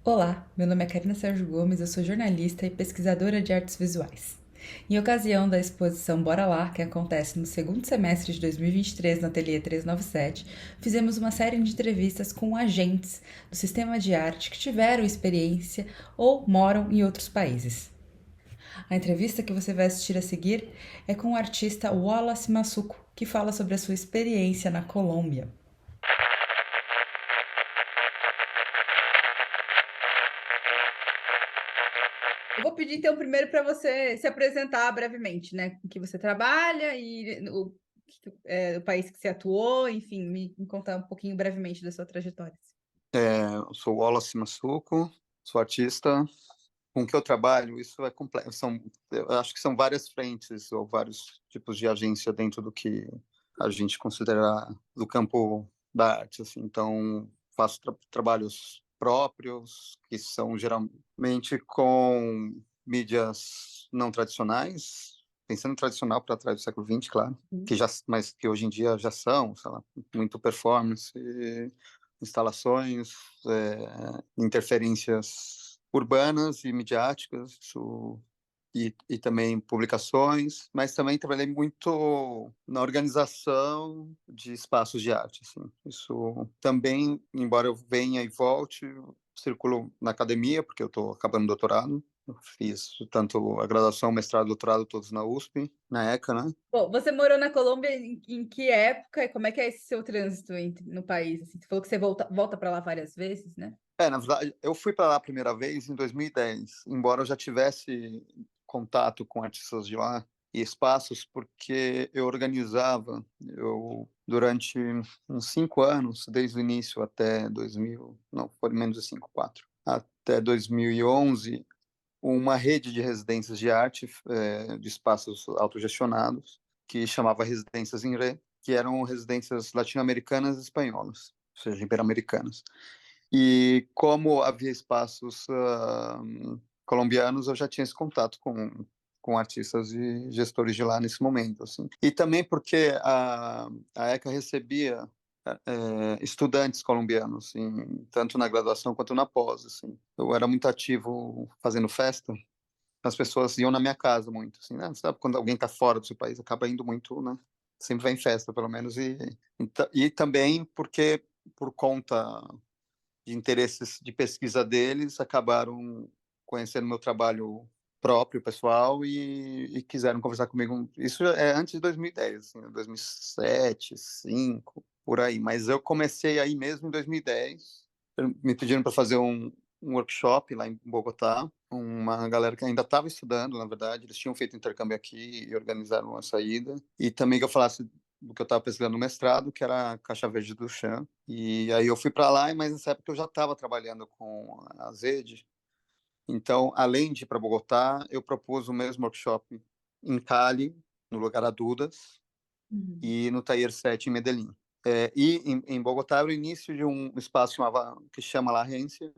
Olá, meu nome é Karina Sérgio Gomes, eu sou jornalista e pesquisadora de artes visuais. Em ocasião da exposição Bora Lá, que acontece no segundo semestre de 2023 no Ateliê 397, fizemos uma série de entrevistas com agentes do sistema de arte que tiveram experiência ou moram em outros países. A entrevista que você vai assistir a seguir é com o artista Wallace Massuco, que fala sobre a sua experiência na Colômbia. Eu vou pedir então primeiro para você se apresentar brevemente, né? Com que você trabalha e o país que você atuou, enfim, me contar um pouquinho brevemente da sua trajetória. Eu sou Wallace Massuco, sou artista. Com que eu trabalho, isso é complexo. Eu acho que são várias frentes ou vários tipos de agência dentro do que a gente considera do campo da arte. Assim. Então, faço trabalhos próprios, que são geralmente com mídias não tradicionais, pensando em tradicional para trás do século XX, claro, mas que hoje em dia já são, sei lá, muito performance, instalações, interferências urbanas e midiáticas, e também publicações, mas também trabalhei muito na organização de espaços de arte. Assim. Isso também, embora eu venha e volte, circulo na academia, porque eu estou acabando o doutorado. Eu fiz tanto a graduação, mestrado, doutorado, todos na USP, na ECA, né? Bom, você morou na Colômbia em que época e como é que é esse seu trânsito no país? Assim, você falou que você volta para lá várias vezes, né? Na verdade, eu fui para lá a primeira vez em 2010, embora eu já tivesse contato com artistas de lá e espaços, porque durante uns 5 anos, desde o início até 2000, não, foi menos de 5, 4, até 2011, uma rede de residências de arte, de espaços autogestionados, que chamava Residências INRE, que eram residências latino-americanas e espanholas, ou seja, ibero-americanas. E como havia espaços colombianos, eu já tinha esse contato com artistas e gestores de lá nesse momento. Assim. E também porque a ECA recebia estudantes colombianos, assim, tanto na graduação quanto na pós. Assim. Eu era muito ativo fazendo festa, as pessoas iam na minha casa muito. Assim, né? Sabe, quando alguém está fora do seu país, acaba indo muito, né? Sempre vai em festa, pelo menos. E também porque, por conta de interesses de pesquisa deles, acabaram conhecendo meu trabalho próprio, pessoal, e quiseram conversar comigo. Isso é antes de 2010, assim, 2007, 2005, por aí. Mas eu comecei aí mesmo em 2010. Me pediram para fazer um workshop lá em Bogotá. Uma galera que ainda estava estudando, na verdade, eles tinham feito intercâmbio aqui e organizaram a saída. E também que eu falasse do que eu estava pesquisando no mestrado, que era a Caixa Verde do Chão. E aí eu fui para lá, mas nessa época eu já estava trabalhando com a Zed. Então, além de ir para Bogotá, eu propus o mesmo workshop em Cali, no lugar a Dudas, Uhum. e no Taller 7 em Medellín. E em Bogotá era o início de um espaço que chama La Agência,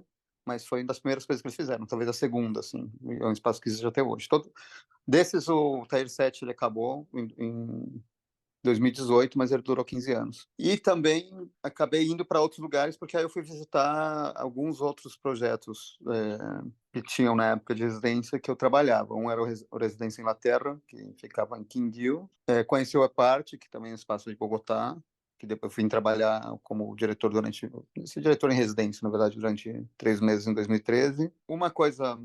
mas foi uma das primeiras coisas que eles fizeram, talvez a segunda, assim, é um espaço que existe até hoje. Desses, o Taller 7 ele acabou em 2018, mas ele durou 15 anos. E também acabei indo para outros lugares, porque aí eu fui visitar alguns outros projetos que tinham na época de residência que eu trabalhava. Um era o Residência Inglaterra, que ficava em Quindío. Conheci o Eparte, que também é um espaço de Bogotá, que depois eu fui trabalhar como diretor esse diretor em residência, na verdade, durante 3 meses em 2013. Uma coisa,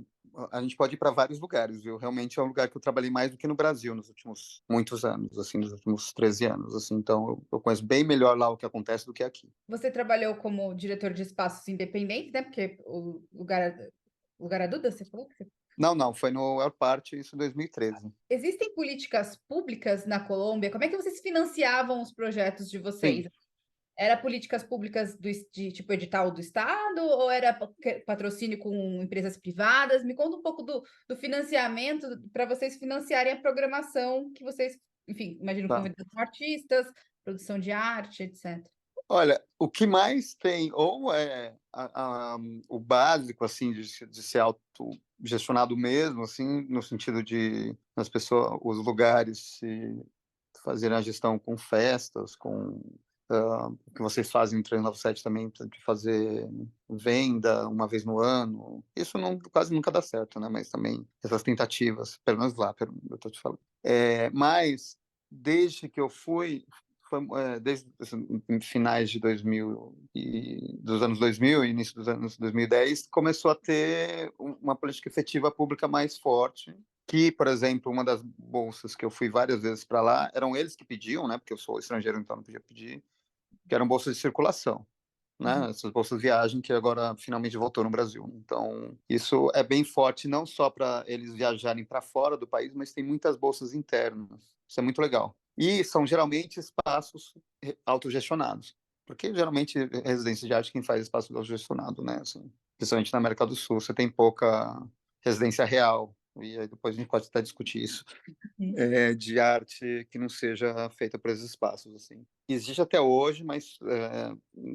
a gente pode ir para vários lugares, viu? Realmente é um lugar que eu trabalhei mais do que no Brasil nos últimos muitos anos, assim, nos últimos 13 anos, assim. Então, eu conheço bem melhor lá o que acontece do que aqui. Você trabalhou como diretor de espaços independentes, né? Porque o lugar a Duda, você falou? Não, não, foi no El Parte, isso em 2013. Existem políticas públicas na Colômbia? Como é que vocês financiavam os projetos de Sim. vocês? Era políticas públicas de tipo edital do Estado ou era patrocínio com empresas privadas? Me conta um pouco do financiamento para vocês financiarem a programação que vocês, enfim, imagino Tá. convidando artistas, produção de arte, etc. Olha, o que mais tem, ou é o básico, assim, de ser autogestionado mesmo, assim, no sentido de as pessoas, os lugares se fazerem a gestão com festas, com o que vocês fazem no 397 também, de fazer venda uma vez no ano. Isso não, quase nunca dá certo, né? Mas também essas tentativas, pelo menos lá, eu estou te falando. Mas desde que eu fui, desde assim, finais de 2000 dos anos 2000 e início dos anos 2010, começou a ter uma política efetiva pública mais forte, que, por exemplo, uma das bolsas que eu fui várias vezes para lá, eram eles que pediam, né? Porque eu sou estrangeiro, então não podia pedir, que eram bolsas de circulação, né? Essas bolsas de viagem que agora finalmente voltou no Brasil. Então, isso é bem forte, não só para eles viajarem para fora do país, mas tem muitas bolsas internas. Isso é muito legal. E são geralmente espaços autogestionados, porque geralmente residência de arte quem faz espaço autogestionado, né? Assim, principalmente na América do Sul, você tem pouca residência real. E aí depois a gente pode até discutir isso, de arte que não seja feita por esses espaços, assim. Existe até hoje, mas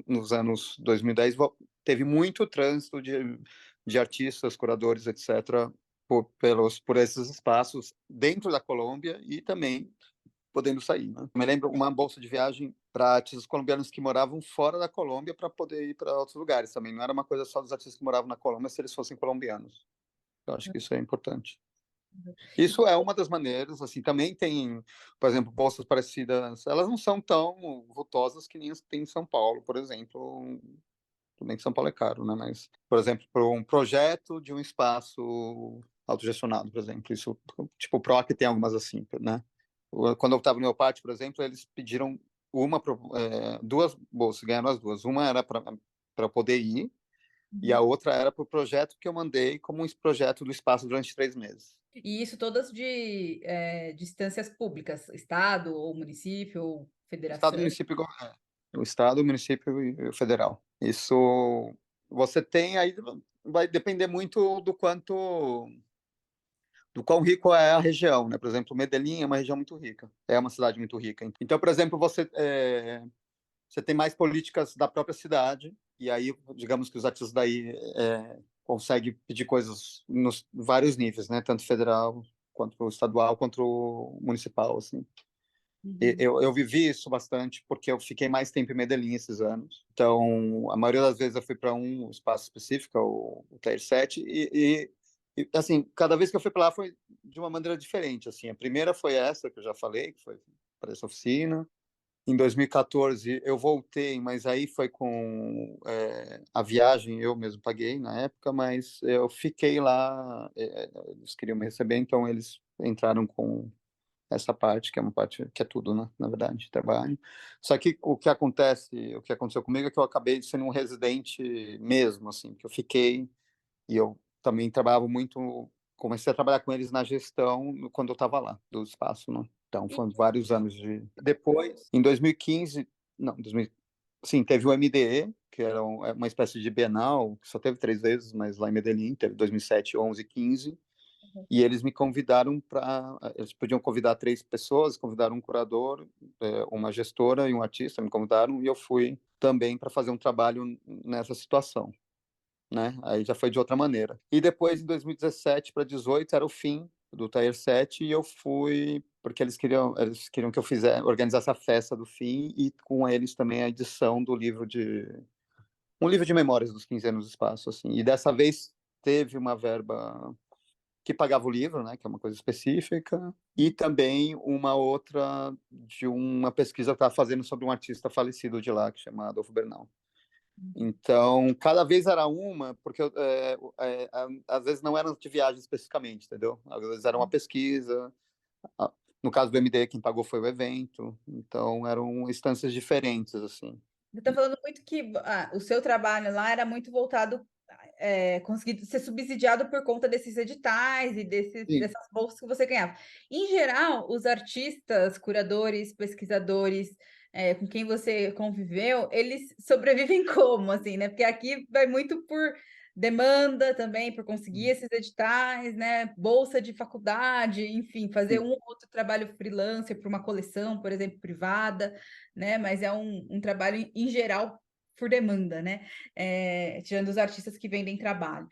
nos anos 2010 teve muito trânsito de artistas, curadores, etc., por esses espaços dentro da Colômbia e também podendo sair, né? Me lembro uma bolsa de viagem para artistas colombianos que moravam fora da Colômbia para poder ir para outros lugares também. Não era uma coisa só dos artistas que moravam na Colômbia se eles fossem colombianos. Eu acho que isso é importante. Isso é uma das maneiras, assim, também tem, por exemplo, bolsas parecidas, elas não são tão vultosas que nem as que tem em São Paulo, por exemplo. Tudo bem que São Paulo é caro, né? Mas, por exemplo, para um projeto de um espaço autogestionado, por exemplo, isso, tipo, o PROC tem algumas assim, né? Quando eu estava no meu pátio, por exemplo, eles pediram duas bolsas, ganharam as duas. Uma era para poder ir, e a outra era para o projeto que eu mandei como um projeto do espaço durante 3 meses. E isso todas de instâncias públicas, estado ou município ou Estado, federação. município, o estado, o município e o federal. Isso você tem aí, vai depender muito do quão rico é a região, né? Por exemplo, Medellín é uma região muito rica, é uma cidade muito rica. Então, por exemplo, você tem mais políticas da própria cidade, e aí, digamos que os artistas daí conseguem pedir coisas nos vários níveis, né? Tanto federal, quanto estadual, quanto municipal, assim. Eu vivi isso bastante porque eu fiquei mais tempo em Medellín esses anos. Então, a maioria das vezes eu fui para um espaço específico, o Tier 7, assim, cada vez que eu fui para lá foi de uma maneira diferente. Assim, a primeira foi essa que eu já falei, que foi para essa oficina. Em 2014 eu voltei, mas aí foi com a viagem, eu mesmo paguei na época, mas eu fiquei lá, eles queriam me receber, então eles entraram com essa parte, que é uma parte que é tudo, né, na verdade, trabalho. Só que o que aconteceu comigo é que eu acabei sendo um residente mesmo, assim, que eu fiquei, e eu também trabalhava muito, comecei a trabalhar com eles na gestão quando eu estava lá, do espaço, né? Então, foram vários anos de... Depois, em 2015, não, 2000, sim, teve o MDE, que era uma espécie de Bienal, que só teve 3 vezes, mas lá em Medellín, teve 2007, 11, 15, e eles me convidaram para. Eles podiam convidar 3 pessoas, convidaram um curador, uma gestora e um artista, me convidaram, e eu fui também para fazer um trabalho nessa situação, né? Aí já foi de outra maneira. E depois, em 2017 para 2018, era o fim do Tier 7, e eu fui porque eles queriam que eu organizasse a festa do fim e com eles também a edição do livro de um livro de memórias dos 15 anos do espaço, assim. E dessa vez teve uma verba que pagava o livro, né, que é uma coisa específica, e também uma outra de uma pesquisa que eu estava fazendo sobre um artista falecido de lá, que chama Adolfo Bernal. Então, cada vez era uma, porque às vezes não eram de viagem especificamente, entendeu? Às vezes era uma pesquisa. No caso do MD, quem pagou foi o evento. Então, eram instâncias diferentes, assim. Você está falando muito que o seu trabalho lá era muito voltado, conseguido ser subsidiado por conta desses editais e Sim, dessas bolsas que você ganhava. Em geral, os artistas, curadores, pesquisadores, com quem você conviveu, eles sobrevivem como, assim, né? Porque aqui vai muito por demanda também, por conseguir esses editais, né? Bolsa de faculdade, enfim, fazer sim. um ou outro trabalho freelancer para uma coleção, por exemplo, privada, né? Mas é um trabalho em geral por demanda, né? Tirando os artistas que vendem trabalho.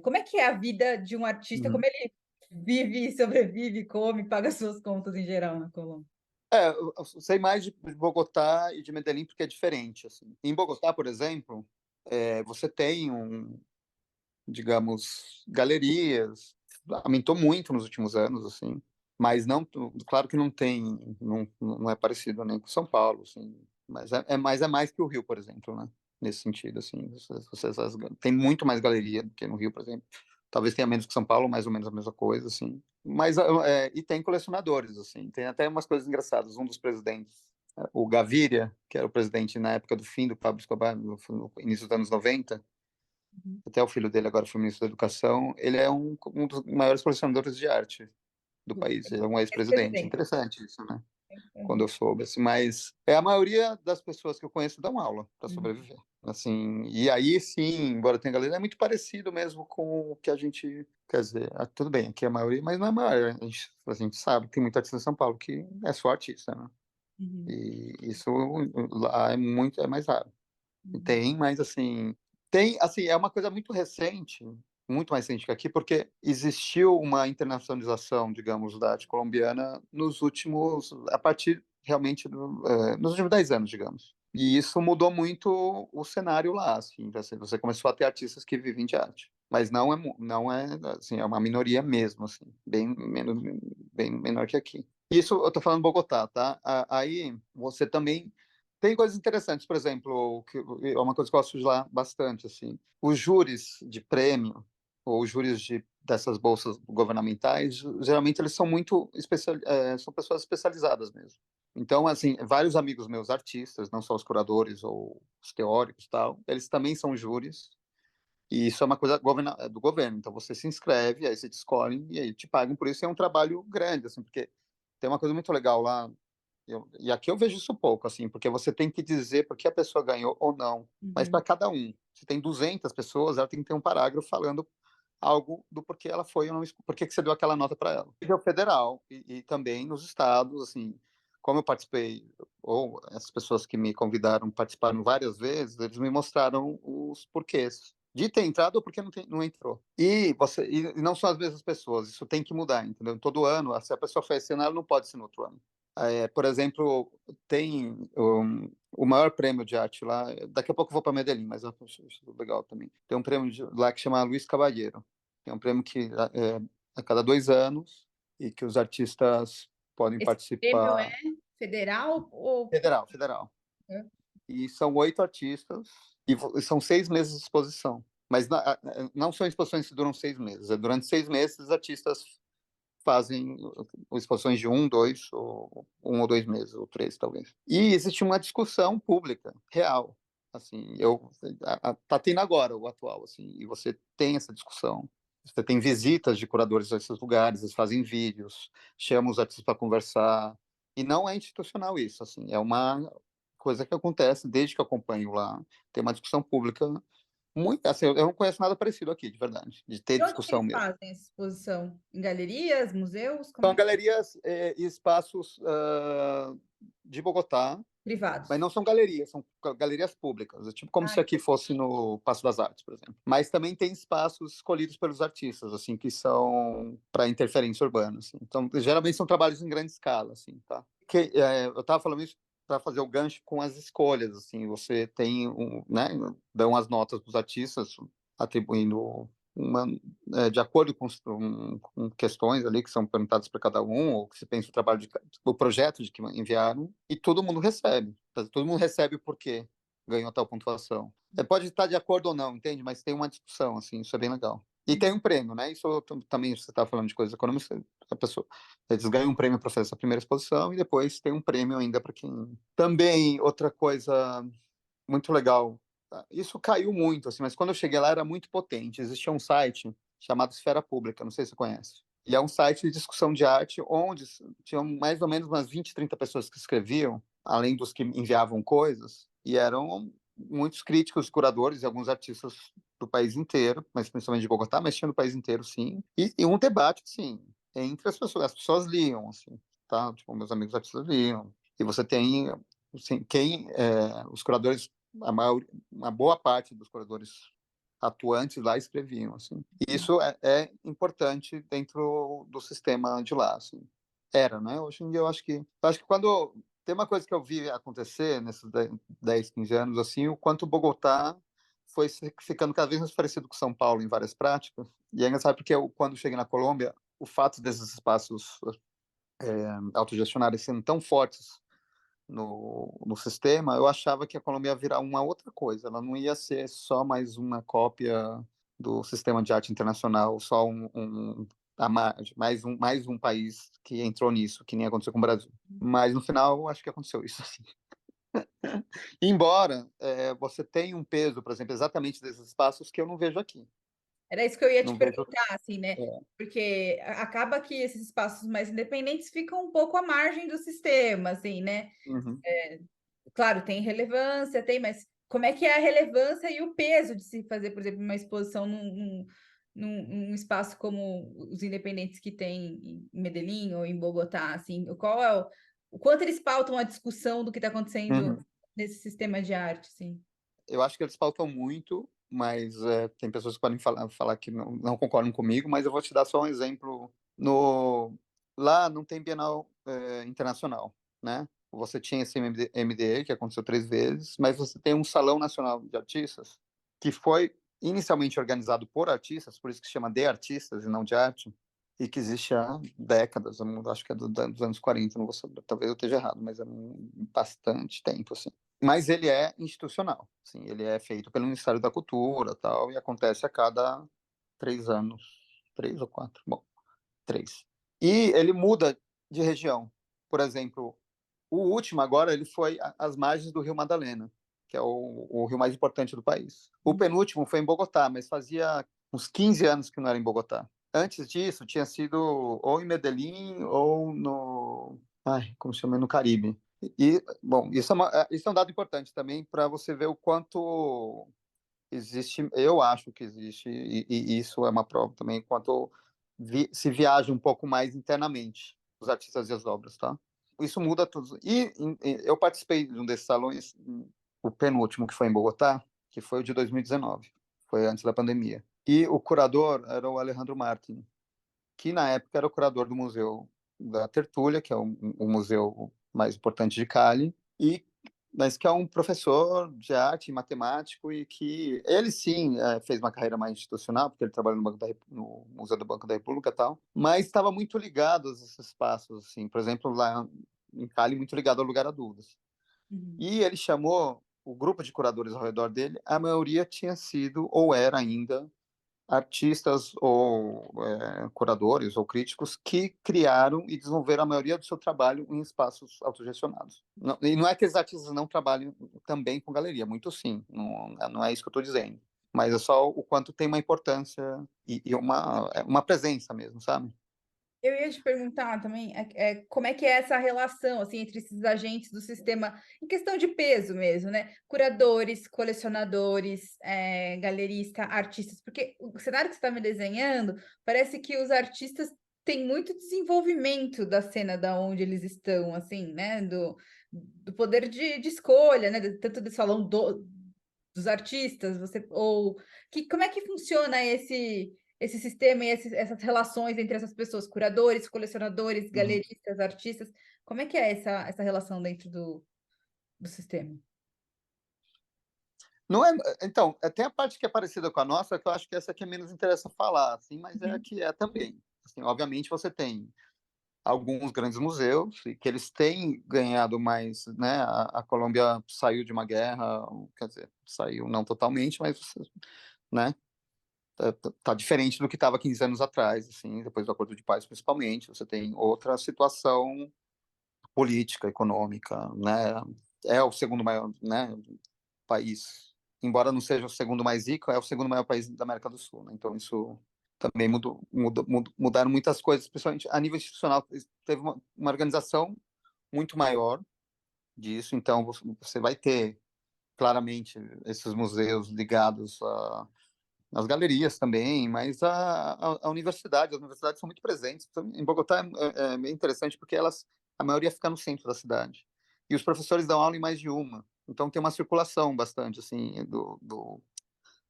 Como é que é a vida de um artista? Uhum. Como ele vive, sobrevive, come, paga suas contas em geral na Colômbia? Eu sei mais de Bogotá e de Medellín porque é diferente, assim. Em Bogotá, por exemplo, você tem digamos, galerias, aumentou muito nos últimos anos, assim, mas não, claro que não tem, não é parecido nem com São Paulo, assim, mas é mais que o Rio, por exemplo, né? Nesse sentido, assim, tem muito mais galeria do que no Rio, por exemplo. Talvez tenha menos que São Paulo, mais ou menos a mesma coisa, assim. Mas e tem colecionadores, assim, tem até umas coisas engraçadas. Um dos presidentes, o Gaviria, que era o presidente na época do fim do Pablo Escobar, no início dos anos 90, Uhum. até o filho dele agora foi ministro da Educação, ele é um dos maiores colecionadores de arte do país, ele é um ex-presidente. Ex-presidente. Interessante isso, né? Quando Uhum. eu soube, assim, mas a maioria das pessoas que eu conheço dão aula para Uhum. sobreviver, assim, e aí sim, embora tenha galera, é muito parecido mesmo com o que a gente, quer dizer, tudo bem, aqui é a maioria, mas não é a maioria, a gente sabe que tem muito artista em São Paulo que é só artista, né? Uhum. E isso lá é mais raro. Uhum. Tem, mas assim, é uma coisa muito mais recente que aqui, porque existiu uma internacionalização, digamos, da arte colombiana a partir realmente nos últimos 10 anos, digamos. E isso mudou muito o cenário lá, assim, você começou a ter artistas que vivem de arte. Mas não é, assim, é uma minoria mesmo, assim, bem menor que aqui. Isso eu tô falando Bogotá, tá? Aí você também tem coisas interessantes, por exemplo, que é uma coisa que eu gosto de lá bastante, assim. Os júris de prêmio, ou os júris dessas bolsas governamentais, geralmente eles são são pessoas especializadas mesmo. Então, assim, vários amigos meus artistas, não só os curadores ou os teóricos, tal, eles também são júris. E isso é uma coisa do governo. Então você se inscreve, aí você te escolhe e aí te pagam por isso. E é um trabalho grande, assim, porque tem uma coisa muito legal lá. E aqui eu vejo isso pouco, assim, porque você tem que dizer por que a pessoa ganhou ou não. Mas para Uhum. cada um. Se tem 200 pessoas, ela tem que ter um parágrafo falando algo do porquê ela foi ou não, por que você deu aquela nota para ela. Nível federal e também nos estados, assim, como eu participei, ou as pessoas que me convidaram participaram várias vezes, eles me mostraram os porquês de ter entrado ou porque não entrou. E não são as mesmas pessoas, isso tem que mudar, entendeu? Todo ano, se a pessoa foi esse ano, ela não pode ser no outro ano. Por exemplo, tem o maior prêmio de arte lá. Daqui a pouco eu vou para Medellín, mas eu acho isso legal também. Tem um prêmio lá que chama Luiz Caballero. É um prêmio que a cada 2 anos e que os artistas podem Esse prêmio é participar. federal ou... Federal, federal. E são 8 artistas e são 6 meses de exposição. Mas não são exposições que duram 6 meses. Durante 6 meses, os artistas fazem exposições de 1, 2, ou 1 ou 2 meses, ou 3, talvez. E existe uma discussão pública real. Assim, tá tendo agora o atual, assim, e você tem essa discussão. Você tem visitas de curadores a esses lugares, eles fazem vídeos, chamam os artistas para conversar, e não é institucional isso, assim, é uma coisa que acontece desde que eu acompanho lá. Tem uma discussão pública muito, assim, eu não conheço nada parecido aqui, de verdade, de ter E onde que discussão eles mesmo. fazem essa exposição? Em galerias, museus? Como São é que... galerias e espaços de Bogotá, mas Privados. não são galerias, são galerias públicas. É tipo como Ah, se aqui fosse no Paço das Artes, por exemplo. Mas também tem espaços escolhidos pelos artistas, assim, que são para interferência urbana. Assim. Então, geralmente são trabalhos em grande escala, assim, tá? Eu estava falando isso para fazer o gancho com as escolhas, assim. Você tem, né, dão as notas para os artistas, atribuindo de acordo com questões ali que são perguntadas para cada um, ou que se pensa o projeto de que enviaram, e todo mundo recebe. Todo mundo recebe porque ganhou tal pontuação. Pode estar de acordo ou não, entende? Mas tem uma discussão, assim, isso é bem legal. E tem um prêmio, né? Isso também, você está falando de coisas econômicas, eles ganham um prêmio para fazer essa primeira exposição e depois tem um prêmio ainda para quem. Também, outra coisa muito legal. Isso caiu muito, assim, mas quando eu cheguei lá era muito potente. Existia um site chamado Esfera Pública, não sei se você conhece. E é um site de discussão de arte onde tinham mais ou menos umas 20, 30 pessoas que escreviam, além dos que enviavam coisas, e eram muitos críticos, curadores e alguns artistas do país inteiro, mas principalmente de Bogotá, mas tinha do país inteiro, sim. E um debate, sim, entre as pessoas liam, assim, tá? Tipo, meus amigos artistas liam. E você tem, assim, os curadores, uma boa parte dos curadores atuantes lá escreviam, assim. E isso é importante dentro do sistema de lá, assim. era, né? Hoje em dia eu acho que quando tem uma coisa que eu vi acontecer nesses 10, 15 anos, assim, o quanto Bogotá foi ficando cada vez mais parecido com São Paulo em várias práticas. E é engraçado porque quando cheguei na Colômbia, o fato desses espaços autogestionários sendo tão fortes no sistema, eu achava que a Colômbia ia virar uma outra coisa. Ela não ia ser só mais uma cópia do sistema de arte internacional, só mais um país que entrou nisso, que nem aconteceu com o Brasil. Mas no final, eu acho que aconteceu isso. Assim. Embora você tenha um peso, por exemplo, exatamente desses espaços que eu não vejo aqui. Era isso que eu ia te Não vejo. perguntar, assim, né? É, Porque acaba que esses espaços mais independentes ficam um pouco à margem do sistema, assim, né? uhum, Claro, tem relevância, tem, mas como é que é a relevância e o peso de se fazer, por exemplo, uma exposição num espaço como os independentes que tem em Medellín ou em Bogotá, assim, qual é o quanto eles pautam a discussão do que está acontecendo uhum. nesse sistema de arte, assim? Eu acho que eles faltam muito, mas tem pessoas que podem falar que não concordam comigo, mas eu vou te dar só um exemplo. Lá não tem Bienal Internacional, né? Você tinha esse MDA, que aconteceu 3 vezes, mas você tem um Salão Nacional de Artistas, que foi inicialmente organizado por artistas, por isso que se chama de artistas e não de arte, e que existe há décadas, eu acho que é dos anos 40, não vou saber, talvez eu esteja errado, mas é bastante tempo, assim. Mas ele é institucional, sim, ele é feito pelo Ministério da Cultura, tal, e acontece a cada 3 anos, 3 ou 4, bom, 3. E ele muda de região. Por exemplo, o último agora ele foi às margens do Rio Madalena, que é o rio mais importante do país. O penúltimo foi em Bogotá, mas fazia uns 15 anos que não era em Bogotá. Antes disso, tinha sido ou em Medellín ou como se chama, no Caribe. Bom, isso é um dado importante também para você ver o quanto existe, eu acho que existe, e isso é uma prova também, quanto se viaja um pouco mais internamente os artistas e as obras, tá? Isso muda tudo. Eu participei de um desses salões, o penúltimo, que foi em Bogotá, que foi o de 2019, foi antes da pandemia. E o curador era o Alejandro Martin, que na época era o curador do Museu da Tertúlia, que é o museu mais importante de Cali, mas que é um professor de arte e matemático e que ele sim fez uma carreira mais institucional, porque ele trabalha no Museu do Banco da República e tal, mas estava muito ligado a esses espaços, assim, por exemplo, lá em Cali, muito ligado ao Lugar a Dúvidas. Uhum. E ele chamou o grupo de curadores ao redor dele, a maioria tinha sido, ou era ainda, artistas ou curadores ou críticos que criaram e desenvolveram a maioria do seu trabalho em espaços autogestionados. Não, e não é que os artistas não trabalhem também com galeria, muito sim, não é isso que eu estou dizendo. Mas é só o quanto tem uma importância e uma presença mesmo, sabe? Eu ia te perguntar também como é que é essa relação assim entre esses agentes do sistema em questão de peso mesmo, né? Curadores, colecionadores, galerista, artistas, porque o cenário que você está me desenhando parece que os artistas têm muito desenvolvimento da cena da onde eles estão, assim, né? Do poder de escolha, né? Tanto do salão dos artistas, como é que funciona esse sistema e essas relações entre essas pessoas, curadores, colecionadores, Uhum. galeristas, artistas, como é que é essa relação dentro do sistema? Não é, então, tem a parte que é parecida com a nossa, que eu acho que essa aqui é menos interessa falar, assim, mas é a Uhum, que é também. Assim, obviamente você tem alguns grandes museus e que eles têm ganhado mais, né? A Colômbia saiu de uma guerra, quer dizer, saiu não totalmente, mas, né? Tá diferente do que estava 15 anos atrás, assim, depois do Acordo de Paz, principalmente. Você tem outra situação política, econômica, né? É o segundo maior, né, país, embora não seja o segundo mais rico, é o segundo maior país da América do Sul, né? Então isso também mudaram muitas coisas, principalmente a nível institucional. Teve uma organização muito maior disso, então você vai ter claramente esses museus ligados às galerias também, mas a universidade, as universidades são muito presentes. Então, em Bogotá é bem interessante porque a maioria fica no centro da cidade. E os professores dão aula em mais de uma. Então tem uma circulação bastante assim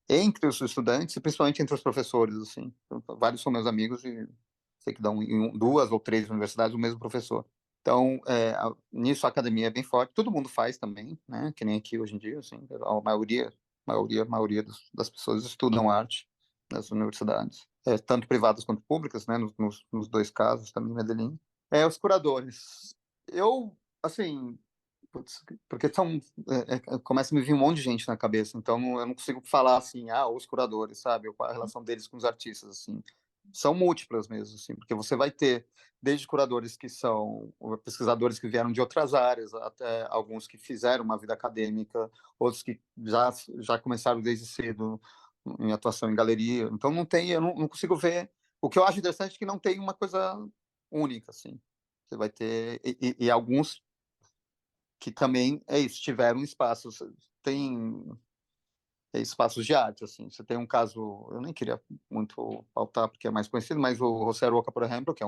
entre os estudantes e principalmente entre os professores assim. Então, vários são meus amigos e sei que dão em 2 ou 3 universidades o mesmo professor. Então, nisso a academia é bem forte, todo mundo faz também, né? Que nem aqui hoje em dia, assim, a maioria das pessoas estudam arte nas universidades, tanto privadas quanto públicas, né? Nos dois casos, também em Medellín. Os curadores, eu, assim, putz, porque começa a me vir um monte de gente na cabeça, então eu não consigo falar assim, os curadores, sabe? Ou qual a relação deles com os artistas, assim. São múltiplas mesmo, assim, porque você vai ter desde curadores que são pesquisadores que vieram de outras áreas, até alguns que fizeram uma vida acadêmica, outros que já começaram desde cedo em atuação em galeria. Então eu não consigo ver. O que eu acho interessante é que não tem uma coisa única, assim. Você vai ter e alguns que também é isso, tiveram espaços, tem espaços de arte, assim. Você tem um caso, eu nem queria muito pautar porque é mais conhecido, mas o José Roca, por exemplo, que é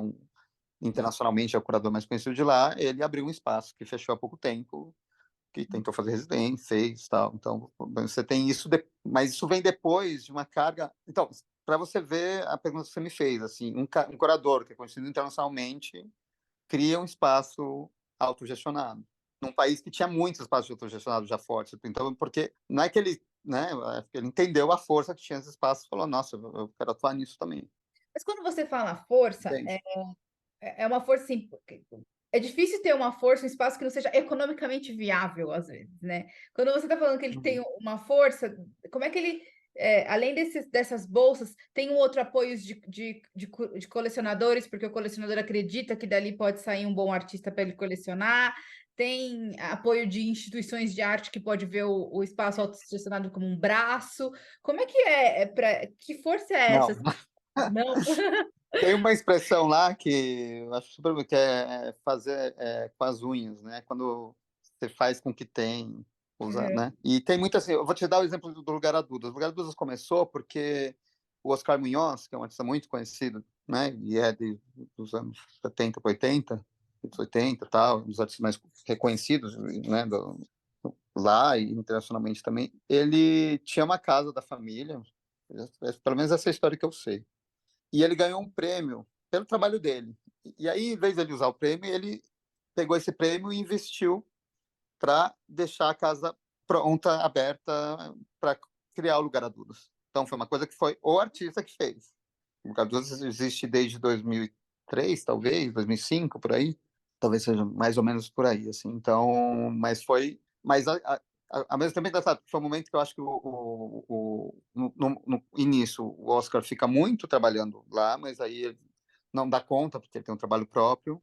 internacionalmente é o curador mais conhecido de lá, ele abriu um espaço que fechou há pouco tempo, que tentou fazer residência, fez tal. Então, você tem isso, mas isso vem depois de uma carga. Então, para você ver a pergunta que você me fez, assim, um curador que é conhecido internacionalmente cria um espaço autogestionado num país que tinha muitos espaços autogestionados já fortes. Então, porque não é que ele, né, ele entendeu a força que tinha esse espaço e falou, nossa, eu quero atuar nisso também. Mas quando você fala força, Entende? é uma força assim, é difícil ter uma força, um espaço que não seja economicamente viável, às vezes, né? Quando você está falando que ele tem Uhum. uma força, como é que ele, além dessas bolsas, tem um outro apoio de colecionadores, porque o colecionador acredita que dali pode sair um bom artista para ele colecionar, tem apoio de instituições de arte que pode ver o espaço autogestionado como um braço. Como é que que força é essa? Não. Não. Tem uma expressão lá que eu acho super que é fazer com as unhas, né? Quando você faz com o que tem, usar, né? E tem muito assim, eu vou te dar o exemplo do Lugar a Dudas. O Lugar a Dudas começou porque o Oscar Munhoz, que é um artista muito conhecido, né? E dos anos 70 para 80, 80 e tal, um dos artistas mais reconhecidos, né? Lá e internacionalmente também. Ele tinha uma casa da família, pelo menos essa é a história que eu sei, e ele ganhou um prêmio pelo trabalho dele. E aí, em vez de ele usar o prêmio, ele pegou esse prêmio e investiu para deixar a casa pronta, aberta, para criar o Lugar a Dudas. Então, foi uma coisa que foi o artista que fez. O Lugar a Dudas existe desde 2003, talvez, 2005, por aí. Talvez seja mais ou menos por aí, assim. Então, mas foi... Mas, ao mesmo tempo, é engraçado, foi um momento que eu acho que no início o Oscar fica muito trabalhando lá, mas aí ele não dá conta, porque ele tem um trabalho próprio,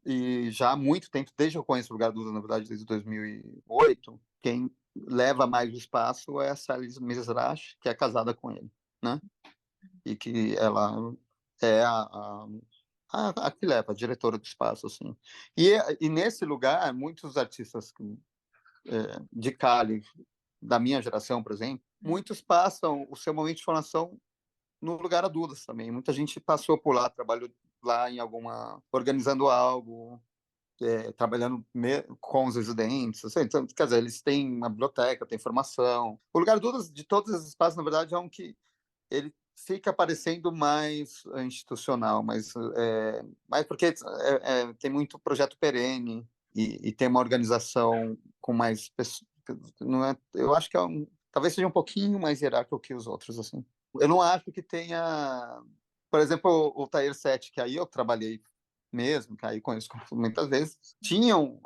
e já há muito tempo, desde que eu conheço o Lugar Dudas, na verdade, desde 2008, quem leva mais o espaço é a Salis Mizrahi, que é casada com ele, né? E que ela é a que leva, a diretora do espaço, assim. E nesse lugar, muitos artistas de Cali, da minha geração, por exemplo, muitos passam o seu momento de formação no Lugar a Dudas também. Muita gente passou por lá, trabalhou lá em alguma, organizando algo, trabalhando com os residentes. Assim, então, quer dizer, eles têm uma biblioteca, tem formação. O Lugar a Dudas, de todos esses espaços, na verdade, é um que ele fica parecendo mais institucional, mas porque tem muito projeto perene e tem uma organização com mais pessoas. Não é, eu acho que talvez seja um pouquinho mais hierárquico que os outros, assim. Eu não acho que tenha, por exemplo, o Tair 7, que aí eu trabalhei mesmo, que aí conheço muitas vezes, tinham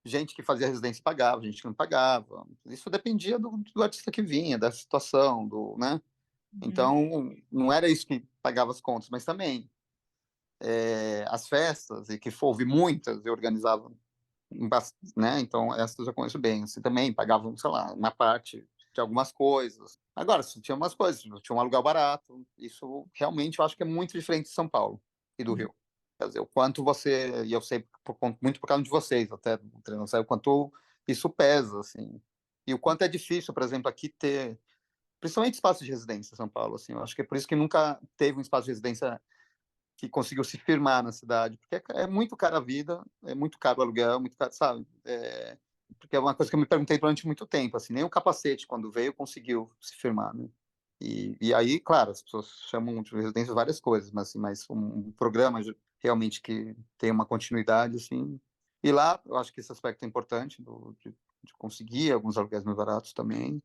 gente que fazia residência e pagava, gente que não pagava. Isso dependia do artista que vinha, da situação, né? Então, não era isso que pagava as contas, mas também as festas, e que houve muitas, eu organizava, né? Então, essas eu já conheço bem. Assim, também pagavam, sei lá, uma parte de algumas coisas. Agora, se tinha umas coisas, tinha um aluguel barato, isso realmente eu acho que é muito diferente de São Paulo e do Rio. Quer dizer, o quanto você, e eu sei muito por causa de vocês, até, não sei o quanto isso pesa, assim. E o quanto é difícil, por exemplo, aqui ter principalmente espaço de residência em São Paulo, assim, eu acho que é por isso que nunca teve um espaço de residência que conseguiu se firmar na cidade, porque é muito caro a vida, é muito caro o aluguel, muito caro, sabe? Porque é uma coisa que eu me perguntei durante muito tempo, assim, nem o capacete, quando veio, conseguiu se firmar, né? E aí, claro, as pessoas chamam de residência várias coisas, mas, assim, mas um programa realmente que tem uma continuidade, assim. E lá, eu acho que esse aspecto é importante, de conseguir alguns aluguéis mais baratos também.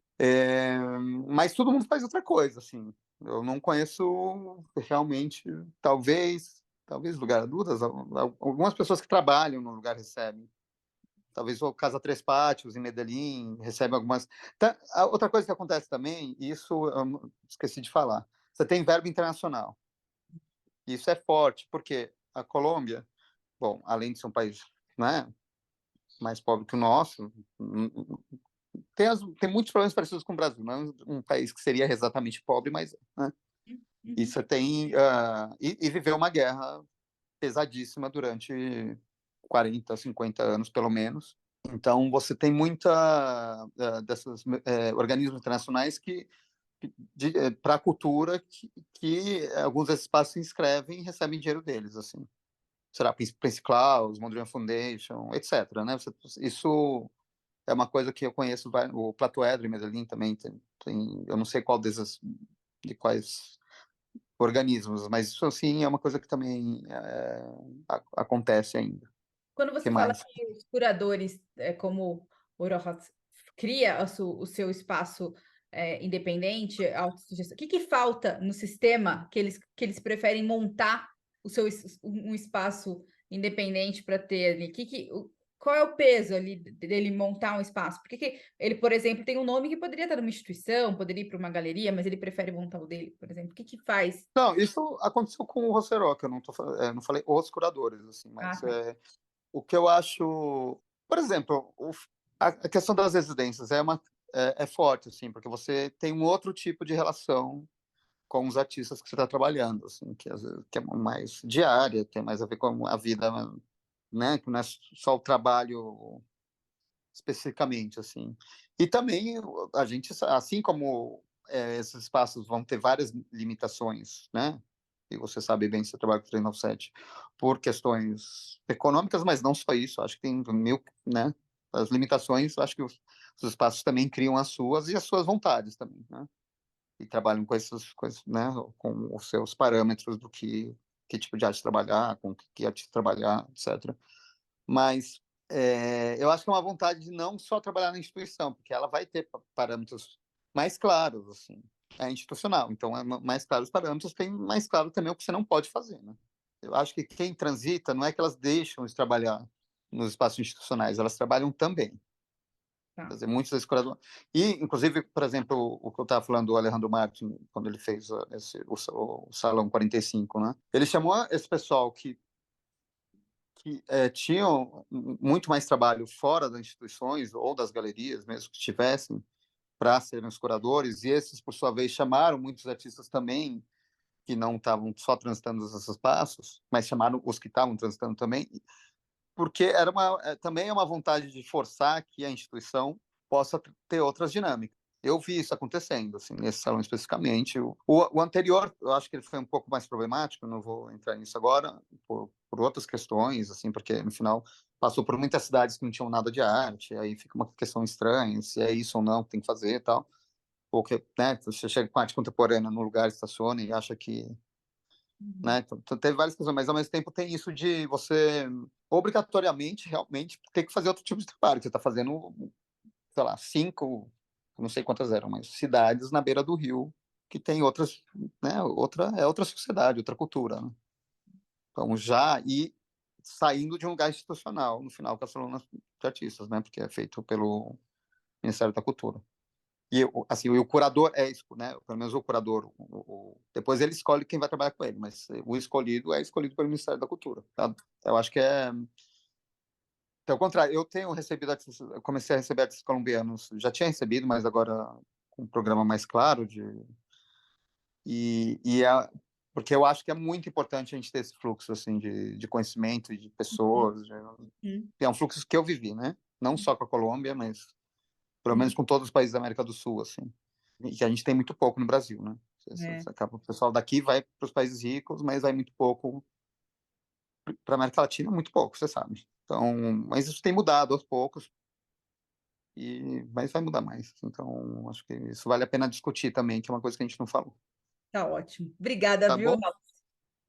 Mas todo mundo faz outra coisa, assim. Eu não conheço realmente, talvez lugar a dúvidas, algumas pessoas que trabalham no lugar recebem. Talvez o Casa Três Pátios, em Medellín, recebe algumas... A outra coisa que acontece também, isso eu esqueci de falar, você tem verbo internacional. Isso é forte, porque a Colômbia, bom, além de ser um país, né, mais pobre que o nosso, tem muitos problemas parecidos com o Brasil. Não é um país que seria exatamente pobre, mas... Né, e você tem... e viveu uma guerra pesadíssima durante 40, 50 anos, pelo menos. Então, você tem muita desses organismos internacionais que para a cultura que alguns desses espaços se inscrevem e recebem dinheiro deles, assim. Será Prince Claus, Mondrian Foundation, etc. Né? Isso é uma coisa que eu conheço, o Plato Edro em Medellín também tem, eu não sei qual de quais organismos, mas isso, assim, é uma coisa que também acontece ainda. Quando Que você fala mais? que os curadores, como o Rojas, cria o seu espaço independente, autossugestão, o que falta no sistema que eles preferem montar um espaço independente para ter ali? Qual é o peso ali dele montar um espaço? Porque ele, por exemplo, tem um nome que poderia estar numa instituição, poderia ir para uma galeria, mas ele prefere montar o dele, por exemplo. O que faz? Não, isso aconteceu com o Rosseró, que eu não falei os curadores, assim, Ah, mas tá. o que eu acho, por exemplo, a questão das residências é forte, assim, porque você tem um outro tipo de relação com os artistas que você está trabalhando, assim, às vezes, que é mais diária, tem mais a ver com a vida, né, que não é só o trabalho especificamente, assim. E também a gente, assim como esses espaços vão ter várias limitações, né? E você sabe bem, você trabalha com o 397, por questões econômicas, mas não só isso, acho que tem né? As limitações, acho que os espaços também criam as suas e as suas vontades também, né? E trabalham com essas coisas, né? Com os seus parâmetros do que tipo de arte trabalhar, com que arte trabalhar, etc. Mas eu acho que é uma vontade de não só trabalhar na instituição, porque ela vai ter parâmetros mais claros, assim, é institucional. Então, mais claros os parâmetros, tem mais claro também o que você não pode fazer, né? Eu acho que quem transita, não é que elas deixam de trabalhar nos espaços institucionais, elas trabalham também. Tá. Quer dizer, muitos desses curadores... E, inclusive, por exemplo, o que eu estava falando do Alejandro Martin, quando ele fez o Salão 45, né? Ele chamou esse pessoal que tinham muito mais trabalho fora das instituições ou das galerias, mesmo que tivessem, para serem os curadores, e esses, por sua vez, chamaram muitos artistas também que não estavam só transitando esses espaços, mas chamaram os que estavam transitando também, porque também é uma vontade de forçar que a instituição possa ter outras dinâmicas. Eu vi isso acontecendo, assim, nesse salão especificamente. O anterior, eu acho que ele foi um pouco mais problemático, não vou entrar nisso agora, por outras questões, assim, porque no final passou por muitas cidades que não tinham nada de arte, aí fica uma questão estranha, se é isso ou não que tem que fazer e tal. Ou que, né, você chega com arte contemporânea no lugar, estaciona e acha que... Né, então, teve várias questões, mas ao mesmo tempo tem isso de você obrigatoriamente, realmente, ter que fazer outro tipo de trabalho, que você está fazendo, sei lá, 5, não sei quantas eram, mas cidades na beira do rio que tem outras, né, outra sociedade, outra cultura, né? Então já saindo de um lugar institucional, no final, com a Salão de Artistas, né, porque é feito pelo Ministério da Cultura. E assim, o curador é isso, né? Pelo menos o curador, depois ele escolhe quem vai trabalhar com ele, mas o escolhido é escolhido pelo Ministério da Cultura. Tá? Eu acho que ao contrário, eu comecei a receber artistas colombianos, já tinha recebido, mas agora com um programa mais claro e, e é, porque eu acho que é muito importante a gente ter esse fluxo assim de conhecimento e de pessoas. É um fluxo que eu vivi, né? Não só com a Colômbia, mas pelo menos com todos os países da América do Sul, assim. E que a gente tem muito pouco no Brasil, né? O pessoal daqui vai para os países ricos, mas vai muito pouco para a América Latina, muito pouco, você sabe. Então, mas isso tem mudado aos poucos. mas vai mudar mais. Então, acho que isso vale a pena discutir também, que é uma coisa que a gente não falou. Tá ótimo. Obrigada, Tá viu, bom? Rafa?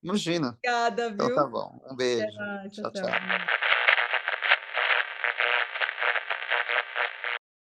Imagina. Obrigada, Então viu? tá bom. Um Até beijo. mais. Tchau, Tchau, tchau. tchau.